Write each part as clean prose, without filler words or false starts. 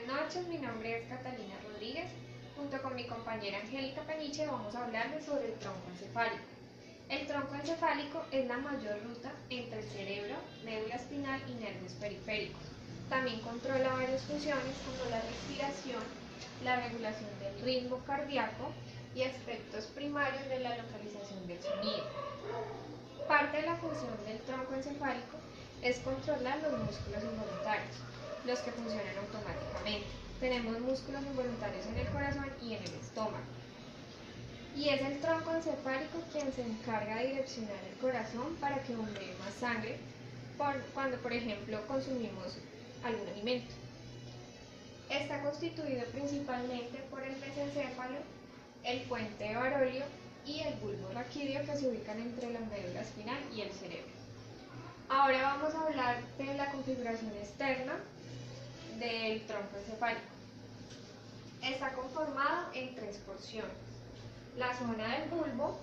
Buenas noches, mi nombre es Catalina Rodríguez. Junto con mi compañera Angélica Peniche vamos a hablarles sobre el tronco encefálico. El tronco encefálico es la mayor ruta entre el cerebro, médula espinal y nervios periféricos. También controla varias funciones como la respiración, la regulación del ritmo cardíaco y aspectos primarios de la localización del sonido. Parte de la función del tronco encefálico es controlar los músculos involuntarios, los que funcionan automáticamente. Tenemos músculos involuntarios en el corazón y en el estómago. Y es el tronco encefálico quien se encarga de direccionar el corazón para que bombee más sangre cuando, por ejemplo, consumimos algún alimento. Está constituido principalmente por el mesencéfalo, el puente barolio y el bulbo raquídeo que se ubican entre la médula espinal y el cerebro. Ahora vamos a hablar de la configuración externa del tronco encefálico. Está conformado en tres porciones. La zona del bulbo,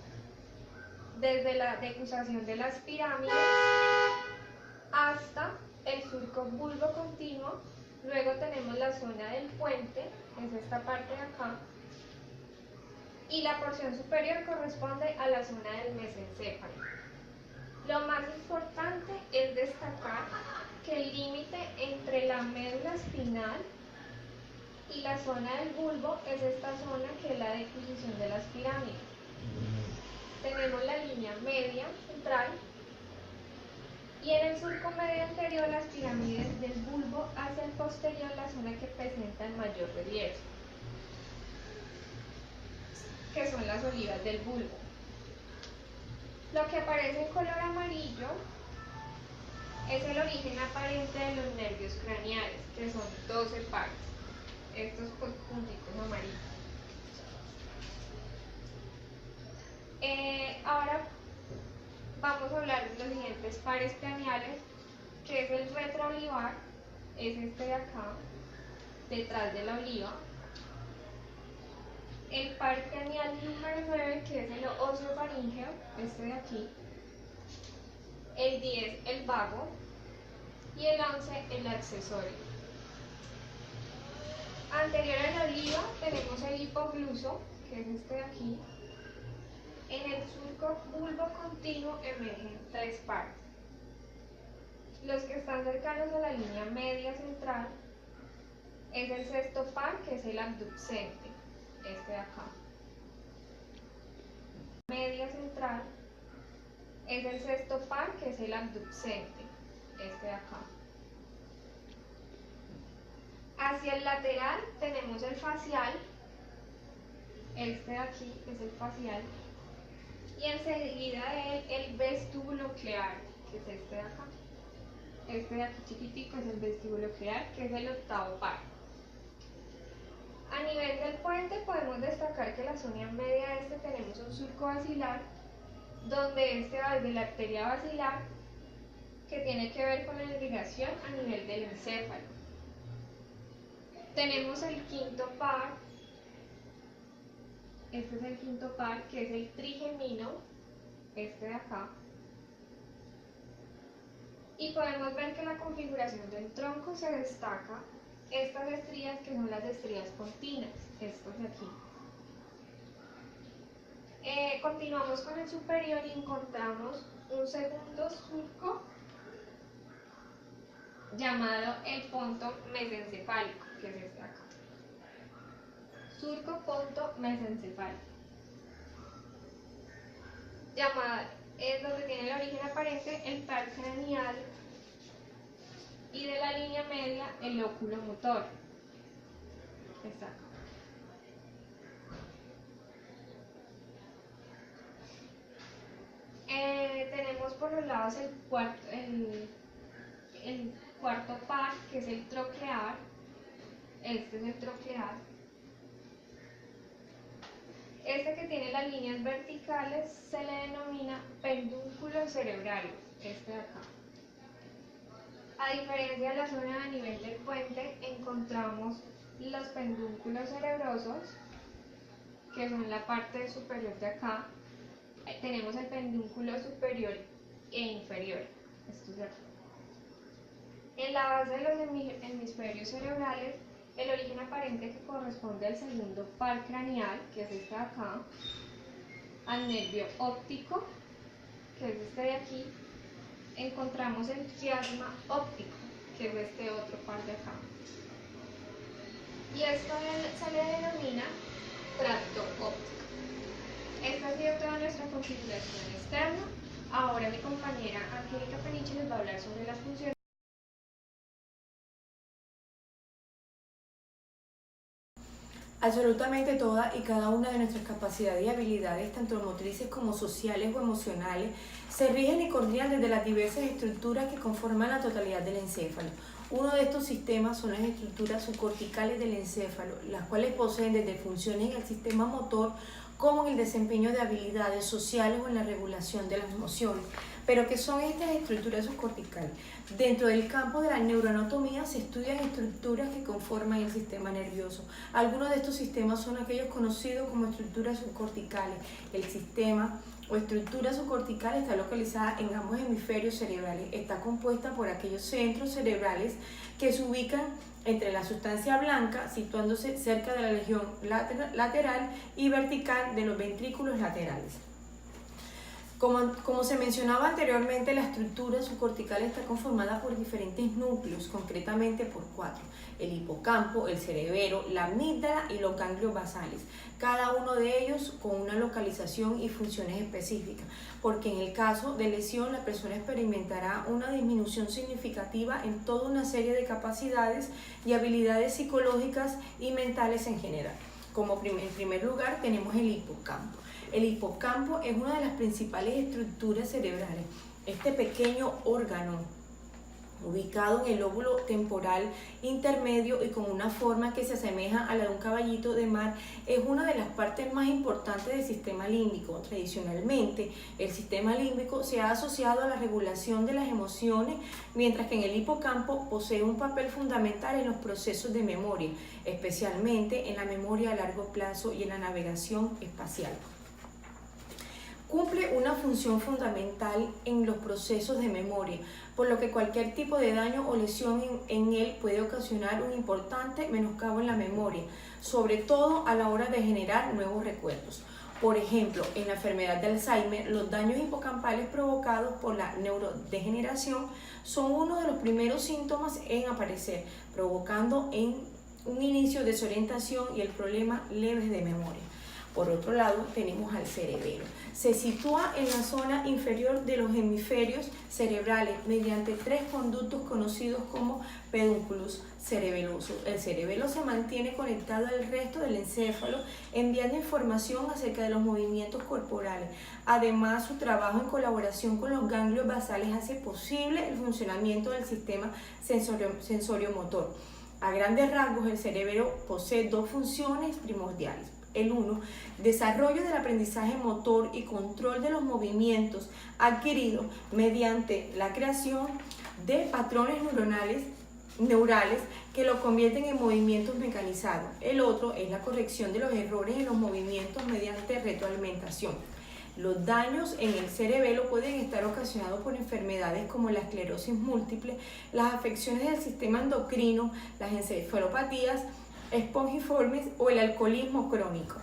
desde la decusación de las pirámides hasta el surco bulbo continuo. Luego tenemos la zona del puente, es esta parte de acá, y la porción superior corresponde a la zona del mesencéfalo. Lo más importante es destacar que el límite entre la médula espinal y la zona del bulbo es esta zona que es la decusación de las pirámides. Tenemos la línea media central y en el surco medio anterior las pirámides del bulbo, hacia el posterior la zona que presenta el mayor relieve, que son las olivas del bulbo. Lo que aparece en color amarillo es el origen aparente de los nervios craneales, que son 12 pares, estos puntitos amarillos. Ahora vamos a hablar de los siguientes pares craneales, que es el retroolivar, es este de acá, detrás de la oliva. El par craneal número 9, que es el oseofaríngeo, este de aquí. El 10, el vago. Y el 11, el accesorio. Anterior a la oliva tenemos el hipogluso, que es este de aquí. En el surco bulbo continuo emergen tres pares. Los que están cercanos a la línea media central es el sexto par, que es el abducente, este de acá. Media central es el sexto par, que es el abducente, este de acá. Hacia el lateral tenemos el facial, este de aquí es el facial, y enseguida de él el vestibulooclear, que es este de acá. Este de aquí chiquitico es el vestibulooclear, que es el octavo par. A nivel del puente podemos destacar que en la zona media de este tenemos un surco basilar, donde este va desde la arteria basilar, que tiene que ver con la irrigación a nivel del encéfalo. Tenemos el quinto par, este es el quinto par, que es el trigemino, este de acá. Y podemos ver que la configuración del tronco se destaca estas estrías, que son las estrías continuas, estos de aquí. Continuamos con el superior y encontramos un segundo surco llamado el ponto mesencefálico, que es este de acá. Surco ponto mesencefálico. Es donde tiene el origen aparente el par craneal y de la línea media el óculo motor. Está acá. Tenemos por los lados el cuarto par, que es el troclear. Este es el troclear. Este que tiene las líneas verticales se le denomina pedúnculo cerebral, este de acá. A diferencia de la zona a nivel del puente, encontramos los pedúnculos cerebrosos, que son la parte superior de acá. Tenemos el pedúnculo superior e inferior, estos de aquí. En la base de los hemisferios cerebrales El origen aparente que corresponde al segundo par craneal, que es este de acá, al nervio óptico, que es este de aquí, encontramos el quiasma óptico, que es este otro par de acá. Y esto se le denomina tracto óptico. Esta ha sido toda nuestra configuración externa. Ahora mi compañera Angélica Peniche les va a hablar sobre las funciones. Absolutamente todas y cada una de nuestras capacidades y habilidades, tanto motrices como sociales o emocionales, se rigen y coordinan desde las diversas estructuras que conforman la totalidad del encéfalo. Uno de estos sistemas son las estructuras subcorticales del encéfalo, las cuales poseen desde funciones en el sistema motor como en el desempeño de habilidades sociales o en la regulación de las emociones. Pero ¿qué son estas estructuras subcorticales? Dentro del campo de la neuroanatomía se estudian estructuras que conforman el sistema nervioso. Algunos de estos sistemas son aquellos conocidos como estructuras subcorticales. El sistema o estructura subcortical está localizada en ambos hemisferios cerebrales. Está compuesta por aquellos centros cerebrales que se ubican entre la sustancia blanca, situándose cerca de la región lateral y vertical de los ventrículos laterales. Como se mencionaba anteriormente, la estructura subcortical está conformada por diferentes núcleos, concretamente por 4: el hipocampo, el cerebelo, la amígdala y los ganglios basales, cada uno de ellos con una localización y funciones específicas, porque en el caso de lesión la persona experimentará una disminución significativa en toda una serie de capacidades y habilidades psicológicas y mentales en general. En primer lugar tenemos el hipocampo. El hipocampo es una de las principales estructuras cerebrales. Este pequeño órgano, ubicado en el lóbulo temporal intermedio y con una forma que se asemeja a la de un caballito de mar, es una de las partes más importantes del sistema límbico. Tradicionalmente, el sistema límbico se ha asociado a la regulación de las emociones, mientras que en el hipocampo posee un papel fundamental en los procesos de memoria, especialmente en la memoria a largo plazo y en la navegación espacial. Cumple una función fundamental en los procesos de memoria, por lo que cualquier tipo de daño o lesión en él puede ocasionar un importante menoscabo en la memoria, sobre todo a la hora de generar nuevos recuerdos. Por ejemplo, en la enfermedad de Alzheimer, los daños hipocampales provocados por la neurodegeneración son uno de los primeros síntomas en aparecer, provocando un inicio de desorientación y el problema leves de memoria. Por otro lado, tenemos al cerebelo. Se sitúa en la zona inferior de los hemisferios cerebrales mediante 3 conductos conocidos como pedúnculos cerebelosos. El cerebelo se mantiene conectado al resto del encéfalo, enviando información acerca de los movimientos corporales. Además, su trabajo en colaboración con los ganglios basales hace posible el funcionamiento del sistema sensorio-motor. A grandes rasgos, el cerebelo posee 2 funciones primordiales. El 1, desarrollo del aprendizaje motor y control de los movimientos adquiridos mediante la creación de patrones neurales que lo convierten en movimientos mecanizados. El otro es la corrección de los errores en los movimientos mediante retroalimentación. Los daños en el cerebelo pueden estar ocasionados por enfermedades como la esclerosis múltiple, las afecciones del sistema endocrino, las encefalopatías espongiformes o el alcoholismo crónico.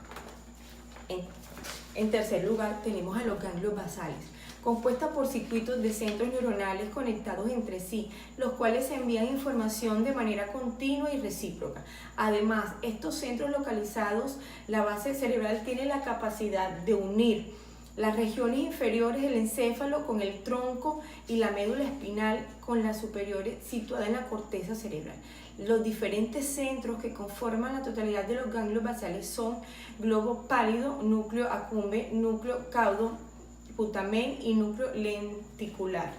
En tercer lugar, tenemos a los ganglios basales, compuesta por circuitos de centros neuronales conectados entre sí, los cuales envían información de manera continua y recíproca. Además, estos centros localizados, la base cerebral tiene la capacidad de unir las regiones inferiores del encéfalo con el tronco y la médula espinal con las superiores situadas en la corteza cerebral. Los diferentes centros que conforman la totalidad de los ganglios basales son globo pálido, núcleo acumbe, núcleo caudo, putamen y núcleo lenticular.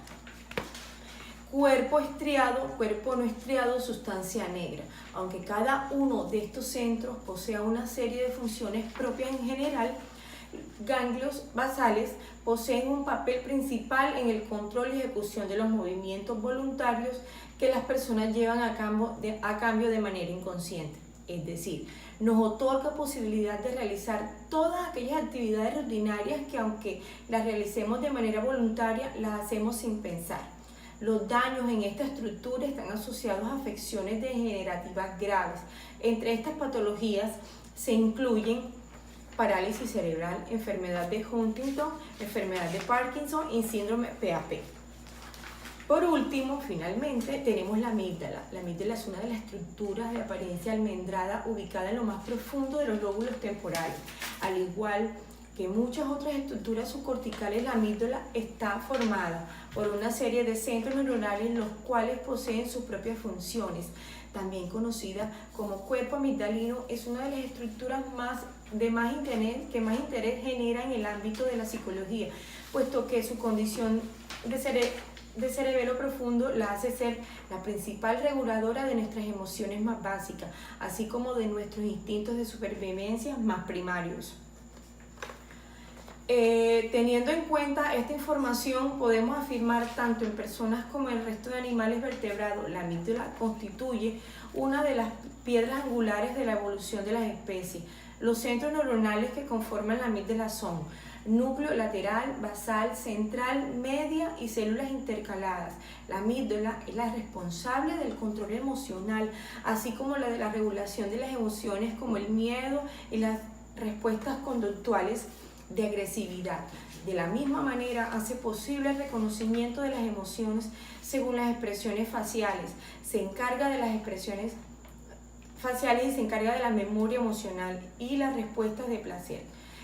Cuerpo estriado, cuerpo no estriado, sustancia negra. Aunque cada uno de estos centros posea una serie de funciones propias en general, ganglios basales poseen un papel principal en el control y ejecución de los movimientos voluntarios que las personas llevan a cambio de manera inconsciente. Es decir, nos otorga posibilidad de realizar todas aquellas actividades rutinarias que, aunque las realicemos de manera voluntaria, las hacemos sin pensar. Los daños en esta estructura están asociados a afecciones degenerativas graves. Entre estas patologías se incluyen parálisis cerebral, enfermedad de Huntington, enfermedad de Parkinson y síndrome PAP. Por último, finalmente, tenemos la amígdala. La amígdala es una de las estructuras de apariencia almendrada ubicada en lo más profundo de los lóbulos temporales. Al igual que muchas otras estructuras subcorticales, la amígdala está formada por una serie de centros neuronales los cuales poseen sus propias funciones. También conocida como cuerpo amigdalino, es una de las estructuras que más interés genera en el ámbito de la psicología, puesto que su condición de cerebelo profundo la hace ser la principal reguladora de nuestras emociones más básicas, así como de nuestros instintos de supervivencia más primarios. Teniendo en cuenta esta información, podemos afirmar tanto en personas como en el resto de animales vertebrados, la amígdala constituye una de las piedras angulares de la evolución de las especies. Los centros neuronales que conforman la amígdala son núcleo lateral, basal, central, media y células intercaladas. La amígdala es la responsable del control emocional, así como la de la regulación de las emociones como el miedo y las respuestas conductuales de agresividad. De la misma manera, hace posible el reconocimiento de las emociones según las expresiones faciales. Se encarga de las expresiones faciales y se encarga de la memoria emocional y las respuestas de placer.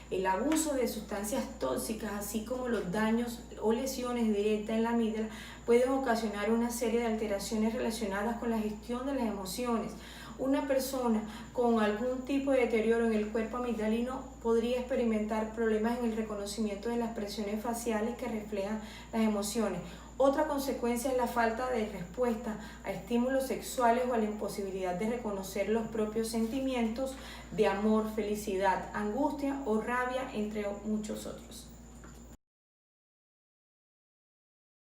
El abuso de sustancias tóxicas, así como los daños o lesiones directas en la amígdala, pueden ocasionar una serie de alteraciones relacionadas con la gestión de las emociones. Una persona con algún tipo de deterioro en el cuerpo amigdalino podría experimentar problemas en el reconocimiento de las expresiones faciales que reflejan las emociones. Otra consecuencia es la falta de respuesta a estímulos sexuales o a la imposibilidad de reconocer los propios sentimientos de amor, felicidad, angustia o rabia, entre muchos otros.